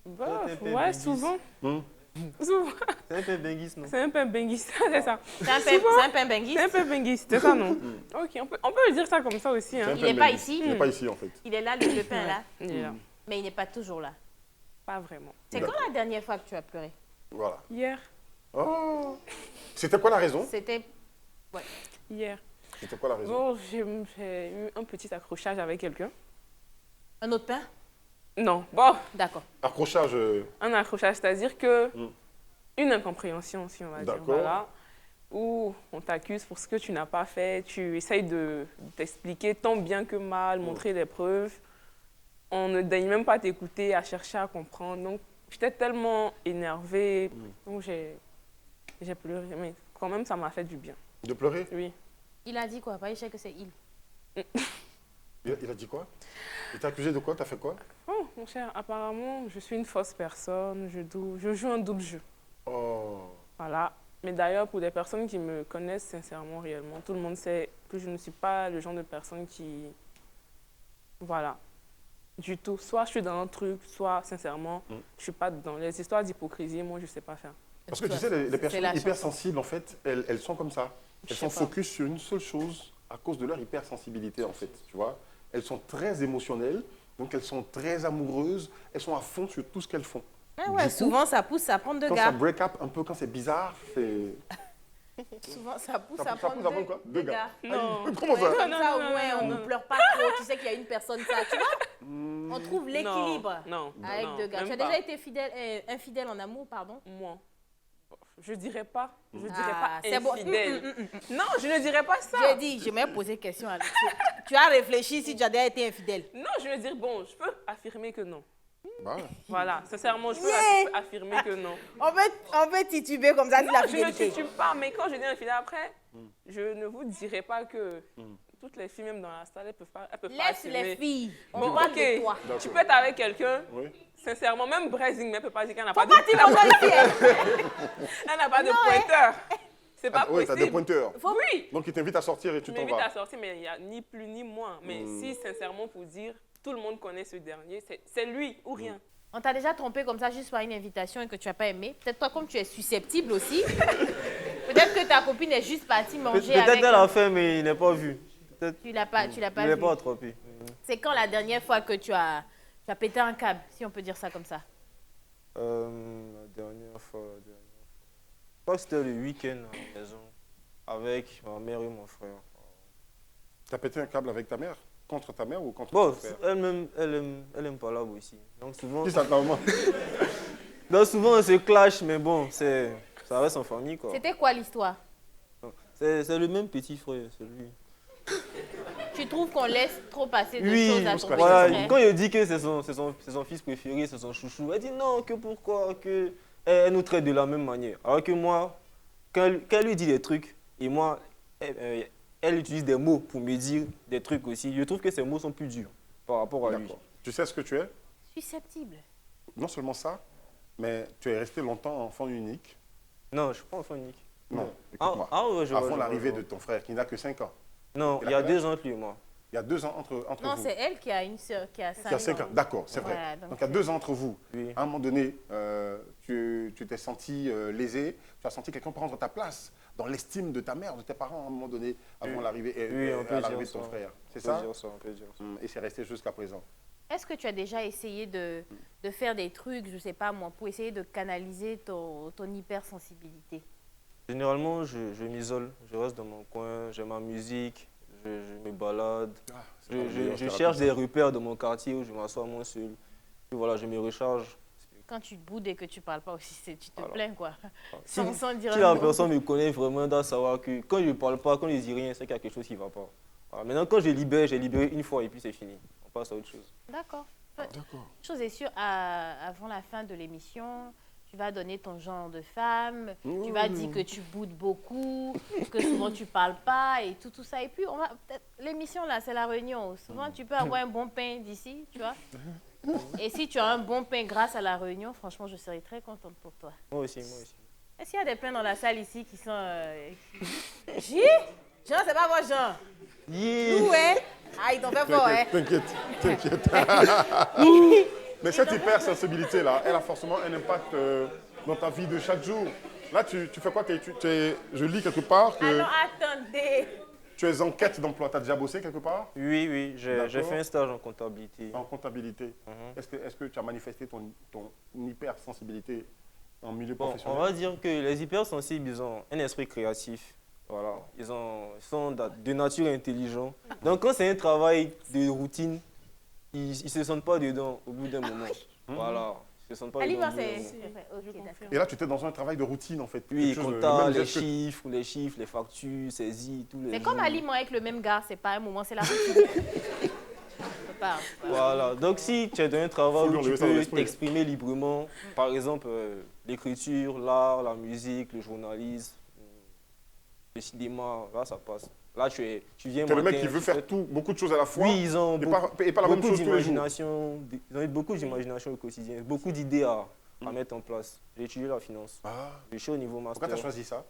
Bah, C'est un peu ouais, bingis. souvent. Hum. Souvent. C'est un peu bingis, non? C'est un peu benguiste, c'est ça. C'est un pain benguiste. C'est un peu benguiste, c'est ça, non? Ok, on peut le dire ça comme ça aussi. C'est un Hein. Il pain n'est pas benguis. ici. Il n'est pas ici, en fait. Il est là, le pain là. Il est là. Mais il n'est pas toujours là. Pas vraiment. C'est quand la dernière fois que tu as pleuré? Voilà. Hier. Oh. C'était quoi la raison? C'était... Hier. C'était quoi la raison? Bon, j'ai eu un petit accrochage avec quelqu'un. Un autre pain? Non, bon, D'accord. Accrochage. un accrochage, c'est-à-dire que Mm. une incompréhension, si on va dire, D'accord. voilà, où on t'accuse pour ce que tu n'as pas fait, tu essayes de t'expliquer tant bien que mal, montrer des preuves, on ne daigne même pas t'écouter, à chercher à comprendre. Donc, j'étais tellement énervée, donc j'ai pleuré, mais quand même, ça m'a fait du bien, De pleurer? oui. Il a dit quoi? Pas que c'est il. Il a dit quoi? Il t'a accusé de quoi? T'as fait quoi? Oh, mon cher, apparemment, je suis une fausse personne, je joue un double jeu. Oh. Voilà. Mais d'ailleurs, pour des personnes qui me connaissent sincèrement, réellement, tout le monde sait que je ne suis pas le genre de personne qui... Voilà. Du tout. Soit je suis dans un truc, soit, sincèrement, je ne suis pas dans les histoires d'hypocrisie. Moi, je ne sais pas faire. Parce que tu sais, les C'est personnes la chanson. hypersensibles, en fait, elles sont comme ça. Je Elles sais sont pas. focus sur une seule chose à cause de leur hypersensibilité, en fait. Tu vois? Elles sont très émotionnelles, donc elles sont très amoureuses, elles sont à fond sur tout ce qu'elles font. Ah ouais, Du coup, souvent ça pousse à prendre de Quand ça gars. break up un peu, quand c'est bizarre, c'est... Souvent ça pousse Ça à pousse à prendre prendre quoi? Deux gars. Non. Comment Ouais, ça? comme Non, ça, non, au non, moins, non, on non. ne pleure pas trop. Tu sais qu'il y a une personne, ça, tu vois? On trouve l'équilibre Non. avec non, deux gars. même Tu as pas. déjà été infidèle en amour, pardon? Moi. Je dirais pas. Je dirais Ah, pas c'est bon. infidèle. Non, je ne dirais pas ça. J'ai dit, je m'ai posé question. Tu as réfléchi si tu as déjà été infidèle. Non, je veux dire, bon, je peux affirmer que non. Bah, Voilà, sincèrement, je peux affirmer que non. On peut tituber comme ça de la Je ne fidélité. titube pas, mais quand je dis infidèle après, je ne vous dirai pas que toutes les filles, même dans la salle, elles peuvent pas Laisse assumer. les filles. On Bon, parle ok, de toi. tu peux être avec quelqu'un, oui. sincèrement, même Brésil, mais elle ne peut pas dire qu'elle n'a pas de, Pourquoi tu m'entends ici hein? elle n'a pas de pointeur. C'est pas Oui, t'as des possible. pointeurs. Oui, Donc, il t'invite à sortir et tu tu t'en m'invites à vas. sortir, mais il n'y a ni plus ni moins. Mais si, sincèrement, pour dire, tout le monde connaît ce dernier, c'est lui ou rien. On t'a déjà trompé comme ça juste par une invitation et que tu n'as pas aimé. Peut-être toi, comme tu es susceptible aussi, peut-être que ta copine est juste partie manger Peut-être avec... elle a fait, mais il n'est pas vu. Tu l'as pas Il vu. n'est pas attrapé. C'est quand la dernière fois que tu as pété un câble, si on peut dire ça comme ça? La dernière fois. Je crois que c'était le week-end à la maison avec ma mère et mon frère. T'as pété un câble avec ta mère? Contre ta mère ou contre Bon, ton frère? elle-même, elle aime pas l'arbre aussi. Donc souvent, Qui ça, ta maman? donc souvent on se clash, mais bon, ça reste en famille quoi. C'était quoi l'histoire? C'est le même petit frère, c'est lui. Tu trouves qu'on laisse trop passer de Oui, choses à ton petit voilà, frère? quand il dit que c'est son fils préféré, c'est son chouchou, elle dit non, que pourquoi, que elle nous traite de la même manière. Alors que moi, quand elle lui dit des trucs, et moi, elle utilise des mots pour me dire des trucs aussi, je trouve que ces mots sont plus durs par rapport à lui. D'accord. Tu sais ce que tu es? Susceptible. Non seulement ça, mais tu es resté longtemps enfant unique. Non, je ne suis pas enfant unique. Non, écoute-moi. Ouais, je vois, Avant je l'arrivée vois. de ton frère, qui n'a que 5 ans. Non, il y a 2 ans entre lui et moi. Il y a 2 ans entre Non, vous. c'est elle qui a une sœur qui a 5 Qui a 5 ans. D'accord, c'est vrai. Voilà, donc il y a 2 ans entre vous. Oui. À un moment donné, tu t'es senti lésé, tu as senti quelqu'un prendre ta place dans l'estime de ta mère, de tes parents, à un moment donné, avant Oui. l'arrivée Oui, on peut à l'arrivée de dire ton ça. frère. C'est On ça? peut dire ça, on peut dire ça. Et c'est resté jusqu'à présent. Est-ce que tu as déjà essayé de faire des trucs, je sais pas moi, pour essayer de canaliser ton hypersensibilité? Généralement, je m'isole, je reste dans mon coin, j'ai ma musique, je me balade. C'est pas la meilleure Je thérapie, cherche ça. des repères dans mon quartier où je m'assois moi seul. Puis voilà, je me recharge. Quand tu te boudes et que tu parles pas aussi, tu te Voilà. plains quoi. Si, Sans dire si un la mot. personne me connaît vraiment, doit savoir que quand je ne parle pas, quand je ne dis rien, c'est qu'il y a quelque chose qui ne va pas. Voilà. Maintenant, quand je libère, j'ai libéré une fois et puis c'est fini. On passe à autre chose. D'accord. D'accord. Une chose est sûre, avant la fin de l'émission, tu vas donner ton genre de femme, tu vas dire que tu boudes beaucoup, que souvent tu parles pas et tout ça. Et puis, l'émission là, c'est la réunion. Souvent, tu peux avoir un bon pain d'ici, tu vois. Et si tu as un bon pain grâce à la réunion, franchement, je serais très contente pour toi. Moi aussi, moi aussi. Est-ce qu'il y a des pains dans la salle ici qui sont... Jean, c'est pas moi, Jean. Yeah. Où est? Ah, ils t'ont fait fort, hein. T'inquiète. Mais cette hypersensibilité-là, elle a forcément un impact dans ta vie de chaque jour. Là, tu fais quoi? Je lis quelque part que Alors, attendez. tu es en quête d'emploi. Tu as déjà bossé quelque part? Oui, j'ai D'accord. fait un stage en comptabilité. En comptabilité. Mhm. Est-ce que tu as manifesté ton hypersensibilité en milieu Bon, on professionnel? va dire que les hypersensibles, ils ont un esprit créatif. Voilà. Ils sont de nature intelligents. Donc, quand c'est un travail de routine, ils ne se sentent pas dedans au bout d'un moment. Voilà. Ils se sentent pas Ali, dedans. moi, au bout d'un c'est... moment. Ok, Je d'accord. confirme. Et là, tu étais dans un travail de routine, en fait. Oui, Quelque chose, le compta, même les geste que- chiffres, les factures, saisies, tous les Mais comme jours. Ali, moi, avec le même gars, c'est pas un moment, c'est la routine. Je peux pas. Voilà, donc si tu es dans un travail Faut lui où tu enlever ça dans peux l'esprit. t'exprimer librement, par exemple l'écriture, l'art, la musique, le journalisme, le cinéma, là ça passe. Là tu viens Tu es le mec matin, qui veut tu faire fais- beaucoup de choses à la fois. Oui, ils ont et pas la même beaucoup chose tous les jours. d'imagination, ils ont eu beaucoup d'imagination au quotidien, beaucoup d'idées à mettre en place. J'ai étudié la finance, Ah. je suis au niveau master. Pourquoi tu as choisi ça?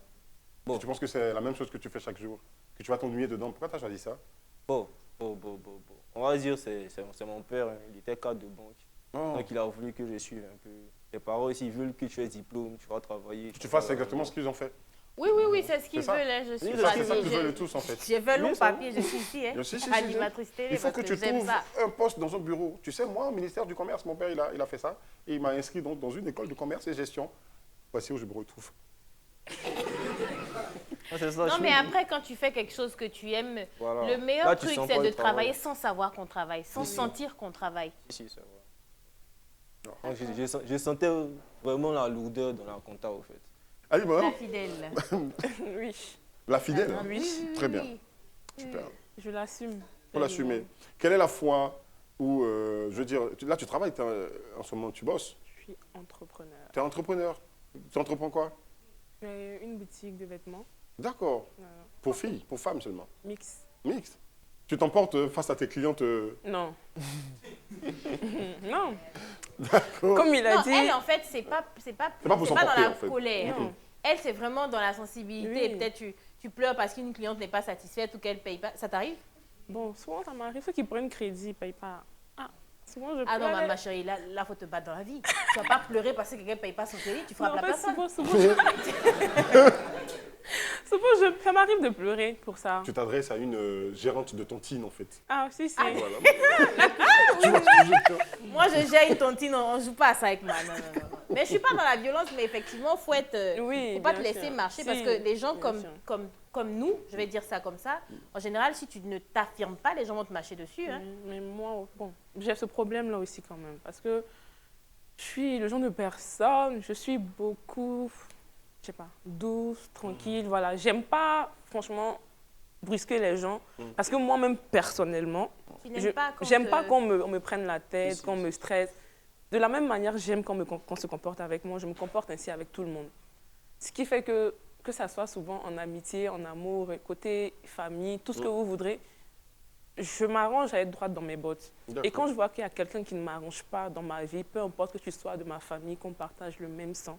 Bon. Tu penses que c'est la même chose que tu fais chaque jour? Que tu vas t'ennuyer dedans? Pourquoi tu as choisi ça? Bon. On va dire c'est mon père, hein, il était cadre de banque. Oh. Donc il a voulu que je suive un peu. Les parents aussi ils veulent que tu aies diplôme, tu vas travailler. Que tu fasses exactement ce qu'ils ont fait. Oui, c'est ce qu'ils C'est ça. veulent. Hein. Je suis Oui, C'est ça, c'est ça partie, qu'ils veulent tous, en fait. J'ai fait long Oui, ça. papier, je suis ici, hein. Si. Animatrice télé, Il faut parce que tu j'aime trouves ça. un poste dans un bureau. Tu sais, moi, au ministère du Commerce, mon père, il a fait ça. Et il m'a inscrit donc dans une école de commerce et gestion. Voici où je me retrouve. Ah, c'est ça, Non, je mais trouve. après, quand tu fais quelque chose que tu aimes, Voilà. le meilleur Là, tu truc, sens c'est pas de le travail. travailler sans savoir qu'on travaille, sans sentir qu'on travaille. Si, c'est vrai. Donc, je sentais vraiment la lourdeur dans la compta, au fait. Allez, La maintenant, fidèle. Oui, la fidèle. oui, Très bien. Super. je l'assume. Pour l'assumer. Quelle est la fois Ou, je veux dire, là, tu travailles, en ce moment, tu bosses. Je suis entrepreneur. Tu es entrepreneur. Tu entreprends quoi? J'ai une boutique de vêtements. D'accord. Pour filles, pour femmes seulement. Mix. Mixte. Tu t'emportes face à tes clientes. Non. Non. D'accord. Comme il a Non, dit. elle, en fait, c'est pas pour dans s'emporter, la en fait. colère. Non. Elle, c'est vraiment dans la sensibilité. Oui. Peut-être tu pleures parce qu'une cliente n'est pas satisfaite ou qu'elle paye pas. Ça t'arrive? Bon, souvent ça m'arrive. Ceux qui prennent crédit ne payent pas. Ah, souvent je Ah non, pleure. ma chérie, là, faut te battre dans la vie. Tu vas pas pleurer parce que quelqu'un ne paye pas son crédit, tu frappes Non, la en fait, personne. ça m'arrive de pleurer pour ça. Tu t'adresses à une gérante de tontine, en fait. Ah, si. Voilà. Tu vois ce que je veux dire? Moi, je gère une tontine, on ne joue pas à ça avec moi. Non, non, non. Mais je ne suis pas dans la violence, mais effectivement, il faut être. Oui, faut pas bien te laisser sûr. marcher Si, parce que les gens bien sûr. comme nous, je vais dire ça comme ça, en général, si tu ne t'affirmes pas, les gens vont te marcher dessus. Hein. Mais moi, bon, j'ai ce problème-là aussi quand même. Parce que je suis le genre de personne, je suis beaucoup, je sais pas, douce, tranquille, voilà. J'aime pas, franchement, brusquer les gens. Parce que moi-même, personnellement, Tu n'aimes pas quand j'aime te- pas qu'on me prenne la tête, qu'on me stresse. De la même manière, j'aime qu'on se comporte avec moi. Je me comporte ainsi avec tout le monde. Ce qui fait que ça soit souvent en amitié, en amour, côté famille, tout ce que vous voudrez, je m'arrange à être droite dans mes bottes. Et quand je vois qu'il y a quelqu'un qui ne m'arrange pas dans ma vie, peu importe que tu sois de ma famille, qu'on partage le même sang,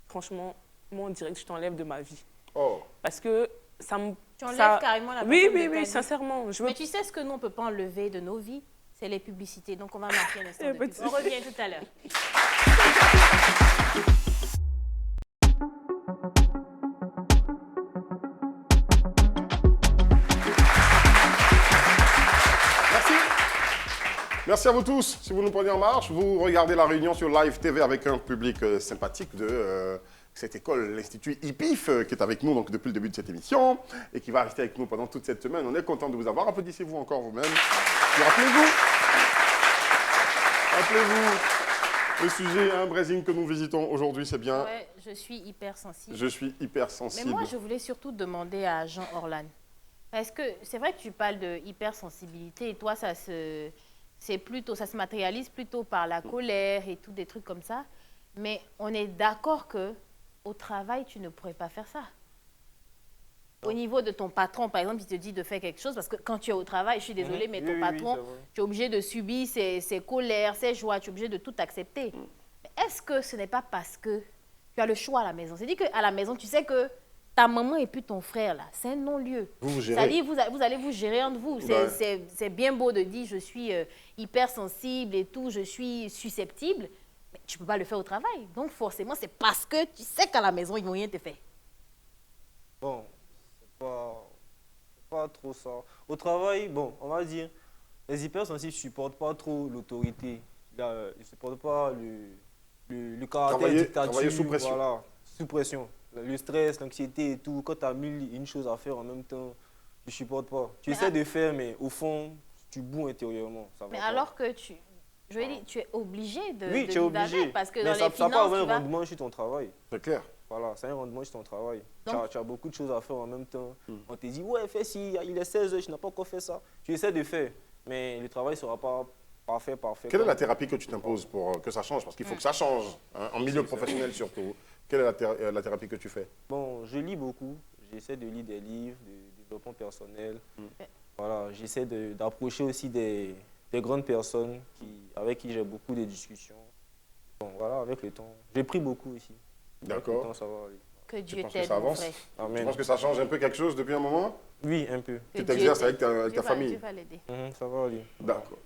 franchement, moi, on dirait que je t'enlève de ma vie. Oh. Parce que ça me... Tu enlèves ça- carrément la Oui, personne oui, de ta oui, vie. sincèrement. Je veux... Mais tu sais ce que nous, on ne peut pas enlever de nos vies? C'est les publicités. Donc, on va marquer un instant Eh, de pas pub. de On souci. revient tout à l'heure. Merci. Merci à vous tous. Si vous nous prenez en marche, vous regardez la réunion sur Live TV avec un public sympathique de cette école, l'Institut IPIF, qui est avec nous donc, depuis le début de cette émission et qui va rester avec nous pendant toute cette semaine. On est content de vous avoir. Applaudissez-vous encore vous-même. Et rappelez-vous, le sujet Brésil que nous visitons aujourd'hui, c'est bien Ouais, je suis hyper sensible. je suis hyper Mais sensible. moi, je voulais surtout demander à Jean Orlan. Parce que c'est vrai que tu parles de hypersensibilité et toi, ça se matérialise plutôt par la colère et tout, des trucs comme ça. Mais on est d'accord que au travail, tu ne pourrais pas faire ça. Au niveau de ton patron, par exemple, il te dit de faire quelque chose, parce que quand tu es au travail, je suis désolée, mais ton patron, c'est vrai. tu es obligé de subir ses colères, ses joies, tu es obligé de tout accepter. Mais est-ce que ce n'est pas parce que tu as le choix à la maison? C'est-à-dire qu'à la maison, tu sais que ta maman et puis ton frère, là, c'est un non-lieu. Vous gérez. C'est-à-dire vous allez vous gérer entre vous. Ouais. C'est bien beau de dire je suis hypersensible et tout, je suis susceptible, mais tu ne peux pas le faire au travail. Donc forcément, c'est parce que tu sais qu'à la maison, ils ne vont rien te faire. Bon, c'est pas trop ça. Au travail, bon, on va dire, les hypersensibles ne supportent pas trop l'autorité. Ils ne supportent pas le caractère Travailler dictature. sous pression. Voilà, sous pression. Le stress, l'anxiété et tout. Quand tu as mille une chose à faire en même temps, tu ne supportes pas. Tu essaies de faire, mais au fond, tu boues intérieurement. Ça va Mais pas. alors que je veux dire, tu es obligé de Oui, de tu es vivre obligé. avec, parce que mais dans ça les n'a pas finances, un tu vas... rendement sur ton travail. C'est clair. Voilà, c'est un rendement sur ton travail. Donc- Tu as beaucoup de choses à faire en même temps. On te dit, ouais, fais ci, il est 16 heures, je n'ai pas encore fait ça. Tu essaies de faire, mais le travail ne sera pas parfait. Quelle est la thérapie que tu t'imposes pour que ça change? Parce qu'il faut que ça change, hein, en milieu professionnel surtout. Quelle est la thérapie que tu fais? Bon, je lis beaucoup. J'essaie de lire des livres de développement personnel. Voilà, j'essaie d'approcher aussi des grandes personnes avec qui j'ai beaucoup de discussions. Bon, voilà, avec le temps. J'ai pris beaucoup aussi. Avec le D'accord. temps, ça va aller. Que Dieu penses que t'aide, ça mon avance? frère. Tu Amen. penses que ça change un peu quelque chose depuis un moment? Oui, un peu. Que Tu Dieu t'exerces t'aide. avec ta famille? Dieu va l'aider. Ça va aller. D'accord.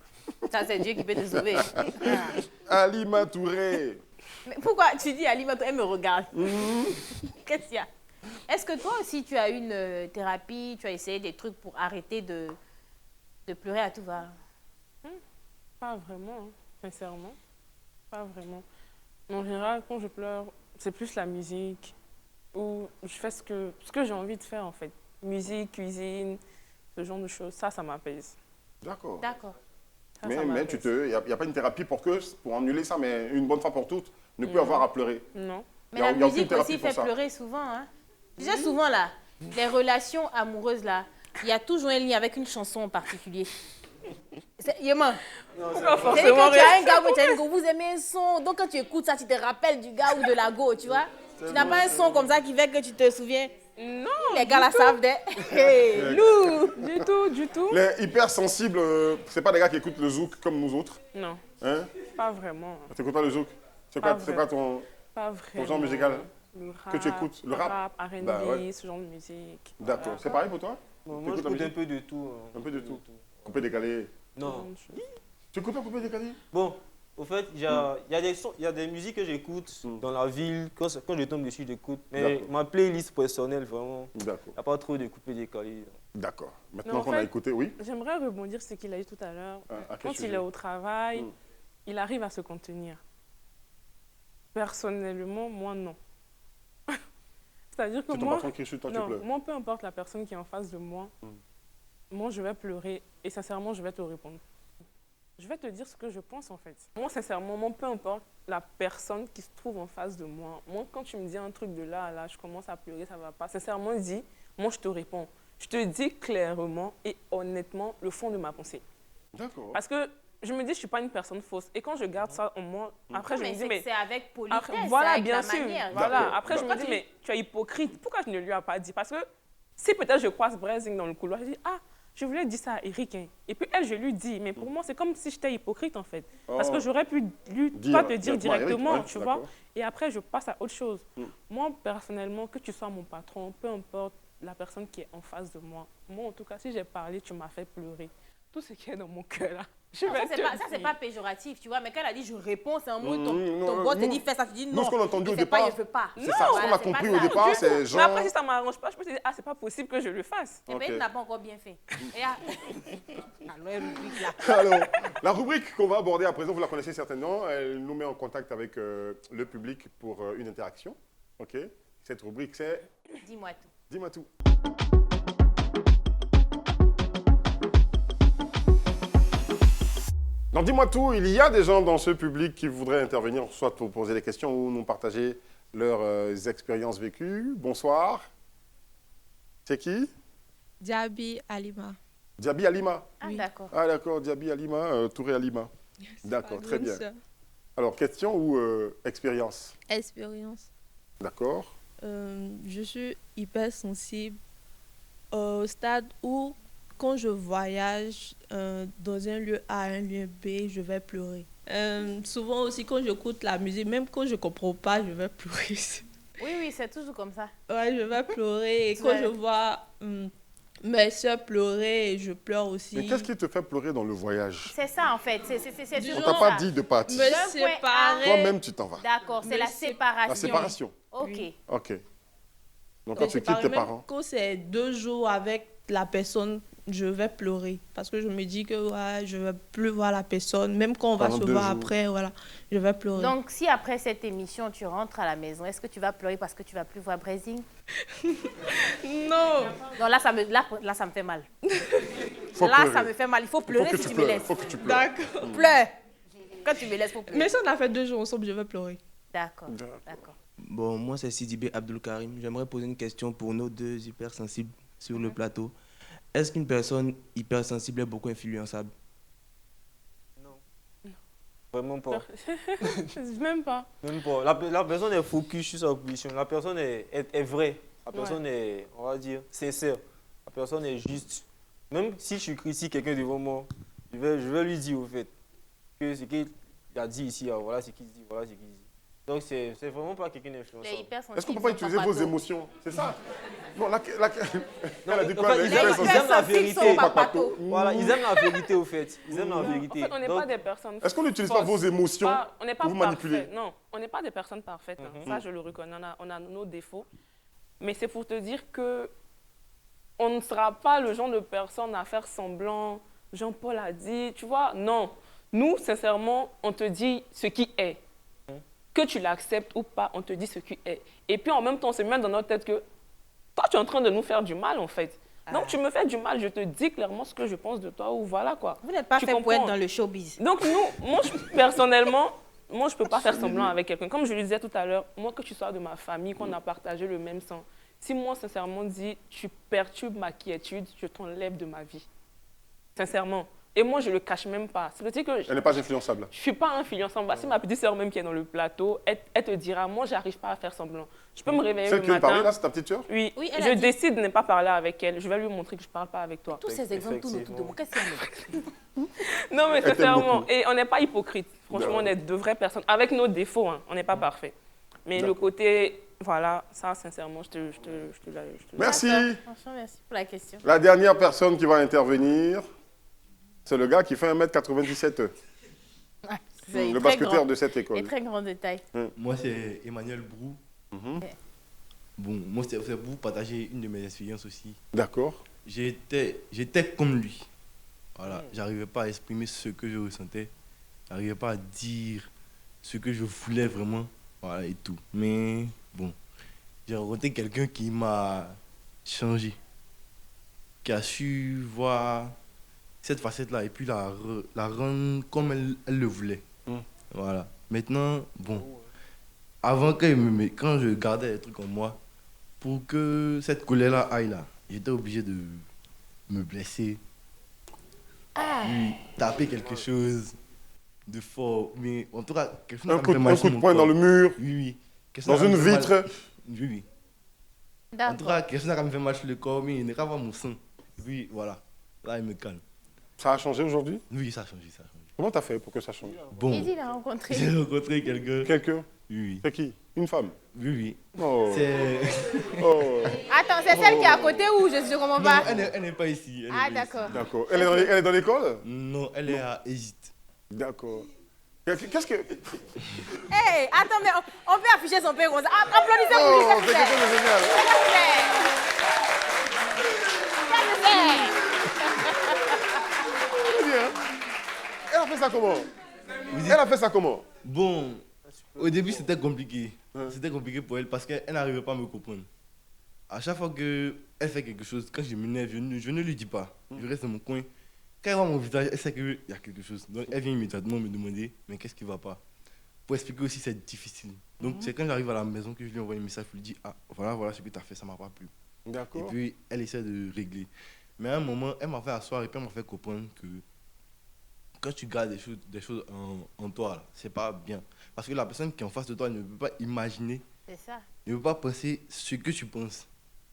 Ça, c'est Dieu qui peut te sauver. Alima Touré. Mais pourquoi tu dis Alima, elle me regarde? Qu'est-ce qu'il y a? Est-ce que toi aussi, tu as une thérapie, tu as essayé des trucs pour arrêter de pleurer à tout va? Pas vraiment, hein, sincèrement. Pas vraiment. En général, quand je pleure, c'est plus la musique ou je fais ce que j'ai envie de faire en fait. Musique, cuisine, ce genre de choses. Ça m'apaise. D'accord. D'accord. Ça Mais m'apaise. il n'y a pas une thérapie pour annuler ça, mais une bonne fois pour toutes, ne plus avoir à pleurer. Non. Mais Y a- la y a aucune musique thérapie aussi pour fait ça. pleurer souvent. Hein. Tu sais, souvent, là, les relations amoureuses, là, il y a toujours un lien avec une chanson en particulier. Yéman, Pourquoi c'est forcément que tu rire? as un gars ou tu as une go, vous aimez un son. Donc quand tu écoutes ça, tu te rappelles du gars ou de la go, tu vois. Tu n'as pas un son comme ça qui fait que tu te souviens. Non, Les gars là savent des. Hey, Lou. du tout. Les hypersensibles, c'est pas des gars qui écoutent le zouk comme nous autres. Non, Hein? pas vraiment. Tu n'écoutes pas le zouk? C'est Pas quoi ton... Pas vraiment. genre musical Le rap, que tu écoutes, le rap? R&B, Bah ouais. ce genre de musique. D'accord. C'est pareil pour toi? Bon, moi, T'écoutes la j'écoute un musique? peu de tout. Un peu de tout. Coupé, décalé. Non. Tu écoutes pas coupé, décalé? Bon, au fait, il y a des musiques que j'écoute dans la ville. Quand je tombe dessus, j'écoute. Mais D'accord. ma playlist personnelle, vraiment, il D'accord. n'y a pas trop de coupé décalé. D'accord. Non, Maintenant en qu'on a fait- écouté, oui? J'aimerais rebondir sur ce qu'il a dit tout à l'heure. À quel Quand il sujet? est au travail, Mm. il arrive à se contenir. Personnellement, moi, non. C'est-à-dire que C'est ton moi, patron qui chute, toi tu non, pleures. moi, peu importe la personne qui est en face de moi, moi, je vais pleurer et sincèrement, je vais te répondre. Je vais te dire ce que je pense en fait. Moi, sincèrement, moi, peu importe la personne qui se trouve en face de moi, moi, quand tu me dis un truc de là à là, je commence à pleurer, ça va pas. Sincèrement, dis, moi, je te réponds. Je te dis clairement et honnêtement le fond de ma pensée. D'accord. Parce que je me dis, je suis pas une personne fausse. Et quand je garde ça en moi, après, je me dis, mais c'est avec politesse, après, voilà, avec bien la sûr. manière. Voilà. D'accord. Après, je me dis, mais tu es hypocrite. Pourquoi je ne lui ai pas dit? Parce que si peut-être je croise Brezing dans le couloir, je dis, ah, je voulais dire ça à Eric. Hein. Et puis elle, je lui dis, mais pour moi, c'est comme si j'étais hypocrite en fait. Parce que j'aurais pu toi te dire directement à Eric, directement, ouais, tu vois. d'accord. Et après, je passe à autre chose. Moi, personnellement, que tu sois mon patron, peu importe la personne qui est en face de moi, moi, en tout cas, si j'ai parlé, tu m'as fait pleurer. Tout ce qui est dans mon cœur là, je Non, vais ça, te c'est dire. pas péjoratif, tu vois. Mais quand elle a dit je réponds, c'est un mot, non, ton boss te nous- dit fais ça, tu dis nous, non. ce qu'on a entendu il au fait pas, départ, il fait pas. C'est ça. Ce qu'on a Voilà, c'est compris pas au ça. départ, c'est Mais genre... après, si ça m'arrange pas, je peux te dire, ah, c'est pas possible que je le fasse. Et Ok. peut-être n'a pas encore bien fait. Et alors, elle rubrique là. Alors, la rubrique qu'on va aborder à présent, vous la connaissez certainement. Elle nous met en contact avec le public pour une interaction. OK? Cette rubrique, c'est Dis-moi tout. Dis-moi tout. Donc, dis-moi tout, il y a des gens dans ce public qui voudraient intervenir, soit pour poser des questions ou nous partager leurs expériences vécues. Bonsoir. C'est qui? Diaby Alima. Diaby Alima. Ah, Oui. d'accord. Ah, d'accord, Diaby Alima, Touré Alima. D'accord, très bien. Ça. Alors, question ou expérience? Expérience. D'accord. Je suis hypersensible au stade où, quand je voyage dans un lieu A à un lieu B, je vais pleurer. Souvent aussi, quand j'écoute la musique, même quand je ne comprends pas, je vais pleurer. Oui, c'est toujours comme ça. Ouais, je vais pleurer. Et quand Ouais. je vois mes soeurs pleurer, je pleure aussi. Mais qu'est-ce qui te fait pleurer dans le voyage? C'est ça en fait. C'est On toujours t'a pas ça. dit de partir. Me D'un point A. séparer. Toi-même, tu t'en vas. D'accord, c'est la Me sé- séparation. La séparation. Ok. Oui. OK. Donc, Me quand tu quittes séparer, tes même parents. quand c'est 2 jours avec la personne, je vais pleurer. Parce que je me dis que ouais, je ne vais plus voir la personne. Même quand on va Pendant se 2 voir jours. après, voilà, je vais pleurer. Donc, si après cette émission, tu rentres à la maison, est-ce que tu vas pleurer parce que tu vas plus voir Brezing? Non. Non, là, ça me fait mal. Faut Là, pleurer. ça me fait mal. Il faut Faut pleurer que si tu tu me pleures. laisses. Faut que tu pleures. D'accord. Pleure. Quand tu me laisses, faut pleurer. Mais si on a fait 2 jours ensemble, je vais pleurer. D'accord. D'accord. D'accord. Bon, moi c'est Sidibé Abdul Karim. J'aimerais poser une question pour nos deux hypersensibles sur le plateau. Est-ce qu'une personne hypersensible est beaucoup influençable? Vraiment pas. Même pas. Même pas. La personne est focus sur sa position. La personne est vraie. La personne est, on va dire, sincère. La personne est juste. Même si je critique quelqu'un devant moi, je vais lui dire au fait que ce qu'il a dit ici, voilà ce qu'il dit, voilà ce qu'il dit. Donc c'est vraiment pas quelqu'un Les d'influençable. hypersensibles Est-ce qu'on peut pas sont utiliser vos papatos. émotions? C'est ça? Non, elle a dit en quoi? fait, les ils aiment hypersensibles la hypersensibles vérité. sont papatos. Voilà, ils aiment la vérité au fait. Ils aiment la En vérité. fait, on n'est Donc, pas des personnes. Est-ce qu'on n'utilise pas vos émotions On n'est pas pour vous manipuler? parfait. Non, on n'est pas des personnes parfaites. Hein. Ça, je le reconnais. On a nos défauts. Mais c'est pour te dire que on ne sera pas le genre de personne à faire semblant. Jean-Paul a dit, tu vois, non. Nous, sincèrement, on te dit ce qui est. Que tu l'acceptes ou pas, on te dit ce qui est. Et puis en même temps, on se met dans notre tête que toi, tu es en train de nous faire du mal, en fait. Donc, tu me fais du mal, je te dis clairement ce que je pense de toi ou voilà quoi. Vous n'êtes pas Tu fait pour comprends? être dans le showbiz. Donc, personnellement, moi, je ne peux pas faire semblant avec quelqu'un. Comme je le disais tout à l'heure, moi, que tu sois de ma famille, qu'on a partagé le même sang, si moi, sincèrement, dis, tu perturbes ma quiétude, je t'enlève de ma vie. Sincèrement. Et moi, je ne le cache même pas. Ça veut dire que Elle n'est pas influençable. je ne suis pas influençable. C'est ma petite sœur même qui est dans le plateau. Elle te dira, moi, je n'arrive pas à faire semblant. Je peux me réveiller Celle le qui veut parler, matin. là, c'est ta petite sœur? Oui, Oui, elle je a dit. décide de ne pas parler avec elle. Je vais lui montrer que je ne parle pas avec toi. Tous ces exemples tournent autour de moi. Qu'est-ce qu'il y a? Non, mais Elle t'aime sincèrement. beaucoup. Et on n'est pas hypocrite. Franchement, on est de vraies personnes. Avec nos défauts, hein, on n'est pas parfait. Mais le D'accord. côté, voilà, ça, sincèrement, je te Merci. Franchement, merci pour la question. La dernière personne qui va intervenir, c'est le gars qui fait 1m97. C'est Le très basketteur grand. de cette Et école. très grand détail. Moi, c'est Emmanuel Brou. Mhm. Bon, moi, c'est pour partager une de mes expériences aussi. D'accord. J'étais comme lui. Voilà, j'arrivais pas à exprimer ce que je ressentais. J'arrivais pas à dire ce que je voulais vraiment. Voilà, et tout. Mais bon, j'ai rencontré quelqu'un qui m'a changé. Qui a su voir cette facette-là et puis la rendre comme elle le voulait. Voilà. Maintenant, bon, avant quand je gardais des trucs en moi, pour que cette colère-là aille là, j'étais obligé de me blesser, puis taper quelque chose de fort. Mais en tout cas, quelque chose Un qui coup, me fait mal un sur coup de mon poing dans corps. le mur, Oui, oui. Quelque dans chose qui une me fait mal- vitre. Oui, oui. En tout D'accord. cas, quelque chose qui me fait mal sur le corps, mais il n'est pas voir mon sang. Et puis voilà, là il me calme. Ça a changé aujourd'hui? Oui, ça a changé, ça a changé. Comment t'as fait pour que ça change? Bon, Il dit, il a rencontré. j'ai rencontré quelqu'un. Quelqu'un? Oui, C'est qui? Une femme? oui, oui. Oh. C'est... Oh. Attends, c'est celle qui est à côté ou je comprends Non, pas? elle n'est pas ici. elle Ah, n'est pas d'accord. D'accord. Elle est dans l'école? ici. Non, elle est à Égypte. D'accord. Qu'est-ce que... Hé, attends, mais on peut afficher son père comme ça. Applaudissez pour lui, Oh, s'il c'est vous quelque plaît. chose de génial. S'il vous plaît. S'il vous plaît. Très bien. Elle a fait ça comment? Elle a fait ça comment? Bon, au début c'était compliqué. C'était compliqué pour elle parce qu'elle n'arrivait pas à me comprendre. À chaque fois qu'elle fait quelque chose, quand je m'énerve, je ne lui dis pas. Je reste dans mon coin. Quand elle voit mon visage, elle sait qu'il y a quelque chose. Donc elle vient immédiatement me demander, mais qu'est-ce qui ne va pas? Pour expliquer aussi, c'est difficile. Donc c'est quand j'arrive à la maison que je lui envoie un message, je lui dis, ah voilà ce que tu as fait, ça ne m'a pas plu. Et D'accord. puis elle essaie de régler. Mais à un moment, elle m'a fait asseoir et puis elle m'a fait comprendre que quand tu gardes des choses en toi, là, c'est pas bien. Parce que la personne qui est en face de toi ne peut pas imaginer, C'est ça. ne peut pas penser ce que tu penses.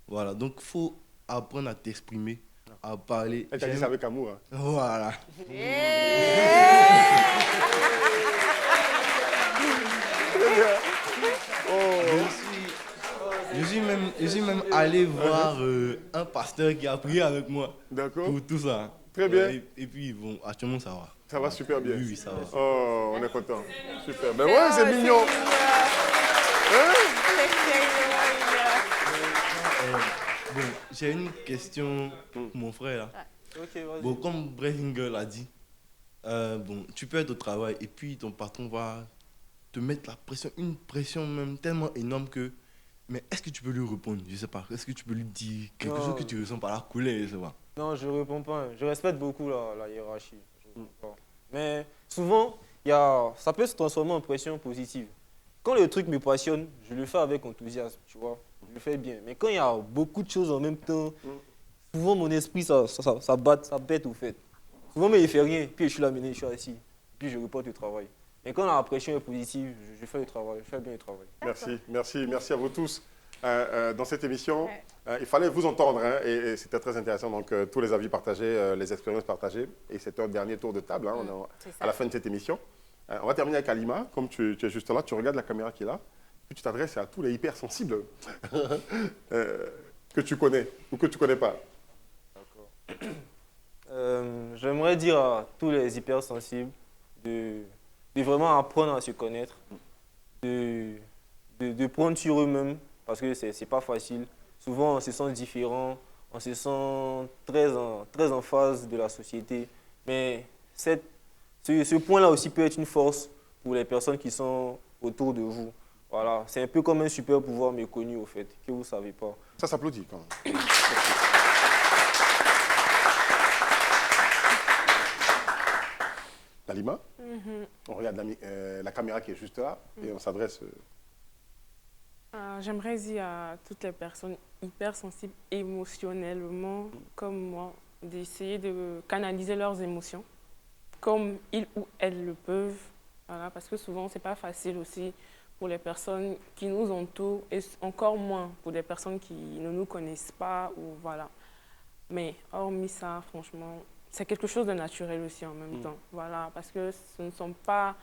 Voilà, donc il faut apprendre à t'exprimer, à parler. Elle t'a dit ça avec amour. Hein. Voilà. Je suis même allé voir un pasteur qui a prié avec moi D'accord. pour tout ça. Très bien. Et puis, bon, actuellement, ça va. Ça va super bien. Oui, oui, ça va. Oh, on est content. Super. Ben ouais, c'est mignon. Hein? Bon, j'ai une question pour mon frère là. Ok, vas-y. Bon, comme Bresinger l'a dit, bon, tu peux être au travail et puis ton patron va te mettre la pression, une pression même tellement énorme que. Mais est-ce que tu peux lui répondre? Je sais pas. Est-ce que tu peux lui dire quelque chose que tu ressens par la colère, je sais pas. Non, je ne réponds pas. Je respecte beaucoup la hiérarchie. Je réponds pas. Mais souvent, ça peut se transformer en pression positive. Quand le truc me passionne, je le fais avec enthousiasme, tu vois. Je le fais bien. Mais quand il y a beaucoup de choses en même temps, souvent mon esprit, ça bête au fait. Souvent, mais il ne fait rien. Puis je suis là, je suis assis. Puis je reporte le travail. Mais quand la pression est positive, je fais le travail. Je fais bien le travail. Merci à vous tous. Dans cette émission, il fallait vous entendre hein, et c'était très intéressant. Donc, tous les avis partagés, les expériences partagées. Et c'est un dernier tour de table. Hein, on est à la fin de cette émission. On va terminer avec Alima. Comme tu es juste là, tu regardes la caméra qui est là. Puis tu t'adresses à tous les hypersensibles que tu connais ou que tu ne connais pas. J'aimerais dire à tous les hypersensibles de vraiment apprendre à se connaître, de prendre sur eux-mêmes, parce que c'est pas facile. Souvent, on se sent différent, on se sent très en phase de la société. Mais ce point-là aussi peut être une force pour les personnes qui sont autour de vous. Voilà, c'est un peu comme un super pouvoir méconnu, au fait, que vous ne savez pas. Ça s'applaudit quand même. Alima, on regarde la caméra qui est juste là et on s'adresse. J'aimerais dire à toutes les personnes hypersensibles émotionnellement, comme moi, d'essayer de canaliser leurs émotions comme ils ou elles le peuvent. Voilà, parce que souvent, ce n'est pas facile aussi pour les personnes qui nous entourent et encore moins pour des personnes qui ne nous connaissent pas. Ou voilà. Mais hormis ça, franchement, c'est quelque chose de naturel aussi en même temps. Voilà, parce que ce ne sont pas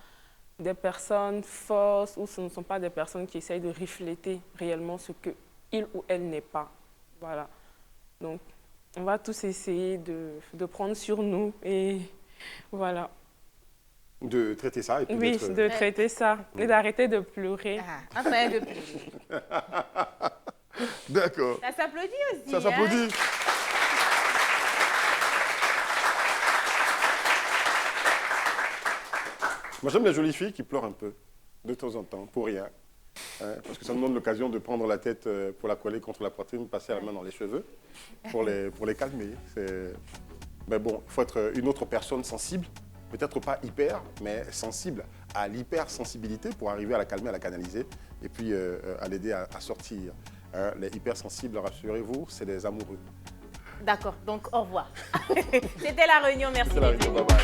des personnes fausses ou ce ne sont pas des personnes qui essayent de refléter réellement ce qu'il ou elle n'est pas. Voilà. Donc, on va tous essayer de prendre sur nous et voilà. De traiter ça et puis oui, de traiter ça et d'arrêter de pleurer. Ah, enfin, de pleurer. D'accord. Ça s'applaudit aussi. Ça s'applaudit. Moi, j'aime les jolies filles qui pleurent un peu, de temps en temps, pour rien. Hein, parce que ça nous donne l'occasion de prendre la tête pour la coller contre la poitrine, passer la main dans les cheveux, pour les calmer. Mais bon, il faut être une autre personne sensible, peut-être pas hyper, mais sensible à l'hypersensibilité pour arriver à la calmer, à la canaliser, et puis à l'aider à sortir. Hein, les hypersensibles, rassurez-vous, c'est des amoureux. D'accord, donc au revoir. C'était la réunion, merci. C'est la réunion, bye bye.